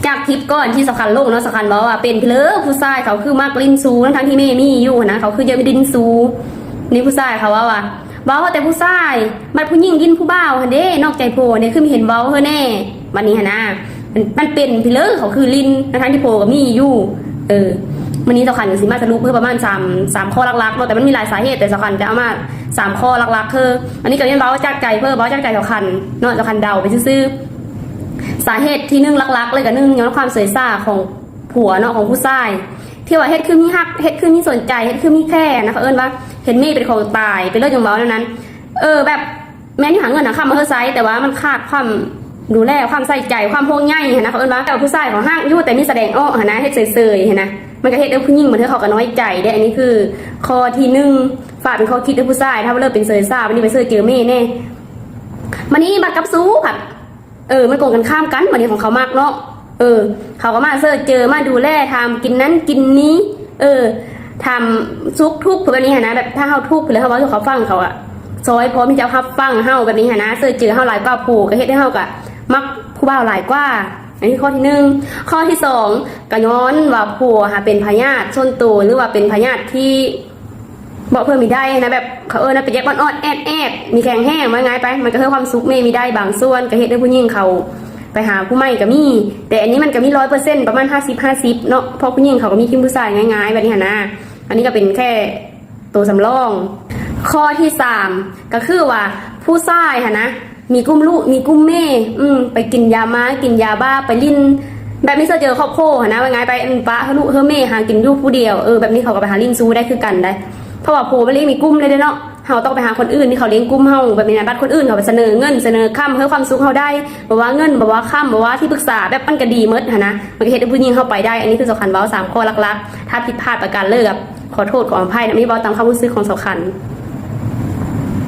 จากคลิปก่อนที่สำคัญโลกเนาะสำคัญบอกว่าเป็นเพลอผู้ชายเขาคือมากลิ้นซูทั้งที่แม่มีอยู่นะเขาคือเยอะไม่ลิ้นซูนี่ผู้ชายเขาว่าแต่ผู้ชายมันผู้หญิงกินผู้บ่าวฮันเด้นอกใจโพเนี่ยคือมีเห็นเว้าเฮ้อแน่วันนี้ฮะนะมันเป็นเพลอเขาคือลิ้นทั้งที่โพก็มีอยู่วันนี้สำคัญสิมาสรุปเพื่อประมาณ3ข้อหลักๆเนาะแต่มันมีหลายสาเหตุแต่สำคัญจะเอามา3ข้อหลักๆคืออันนี้ก็เรียนเว้าจากใจเพื่อเว้าจากใจสำคัญเนาะสำคัญเดาไปซื่อสาเหตุที่1หลักๆเลยกับ1ย้อนความเสยซ่าของผัวเนาะของผู้ชายที่ว่าเฮ็ดคือมีฮักเฮ็ดคือมีสนใจเฮ็ดคือมีแค่นะคะว่าเห็นเมย์เป็นของตายเป็นเรื่องจังเว้านั้นแบบแม้ที่หาเงินหาคำมาเฮอไซแต่ว่ามันขาดความดูแลความใส่ใจความห่วงใยนะคะว่าแต่ผู้ชายของห้างยู่แต่มีแสดงอ้อนะเฮ็ดเสยๆนะมันก็เฮ็ดให้ผู้หญิงมันเธอเขาก็น้อยใจได้อันนี้คือข้อที่1ฝากเป็นข้อคิดให้ผู้ชายถ้าว่าเลิกเป็นเสยซ่าวันนี้ไปเสยเจอเมย์แน่วันนี้บัตรกับซูค่ะมันโกงกันข้ามกันวันนี้ของเขามากเนาะเขาก็มาเสิร์ชเจอมาดูแลทำกินนั้นกินนี้ทำซุกทุกแบบนี้นะแบบถ้าเฮาทุกไปแล้วเขาว่าเขาฟังเขาอะซอยพร้อมที่จะฮับฟังเฮาแบบนี้นะเสิร์ชเจอเฮาหลายกว่าผู้ก็เฮ็ดให้เฮากะมักผู้บ่าวหลายกว่าอันนี้ข้อที่1ข้อที่2ก็ย้อนว่าผัวเป็นพยาธิส้นตัวหรือว่าเป็นพยาธิที่บอกเพิ่มมีได้นะแบบเขานะเป็นแยกอ่อนๆแอดมีแข็งแห้งมาไงไปมันก็เพิ่มความสุขเมย์มีได้บางส่วนก็เฮ็ดให้ผู้หญิงเขาไปหาผู้ใหม่ก็มีแต่อันนี้มันก็มี100%ประมาณ50-50เนาะเพราะผู้หญิงเขาก็มีคิมผู้ชายง่ายๆแบบนี้นะอันนี้ก็เป็นแค่ตัวสำรองข้อที่3ก็คือว่าผู้ชายนะมีกุ้มลูกมีกุ้มแม่ไปกินยาม้ากินยาบ้าไปลิ้นแบบนี้เจอครอบครัวนะว่าไงไปป้าลูกแม่หากินลูกผู้เดียวแบบนี้เขาก็ไปหาลิ้นซูได้คือกันได้เพราะว่าโพไม่เลี้ยงมีกุ้มเลยเนาะเขาต้องไปหาคนอื่นที่เขาเลี้ยงกุ้มเฮาแบบนี้นะบัตรคนอื่นเขาไปเสนอเงินเสนอค่ำเพื่อความสุขเขาได้บอกว่าเงินบอกว่าค่ำบอกว่าที่ปรึกษาแบบมันก็ดีมดนะมันก็เฮ็ดให้ผู้หญิงเข้าไปได้อันนี้คือสำคัญเว้า3ข้อหลักๆถ้าผิดพลาดประการเลิกขอโทษขออภัยนะนี่เว้าตามความรู้สึกของสำคัญ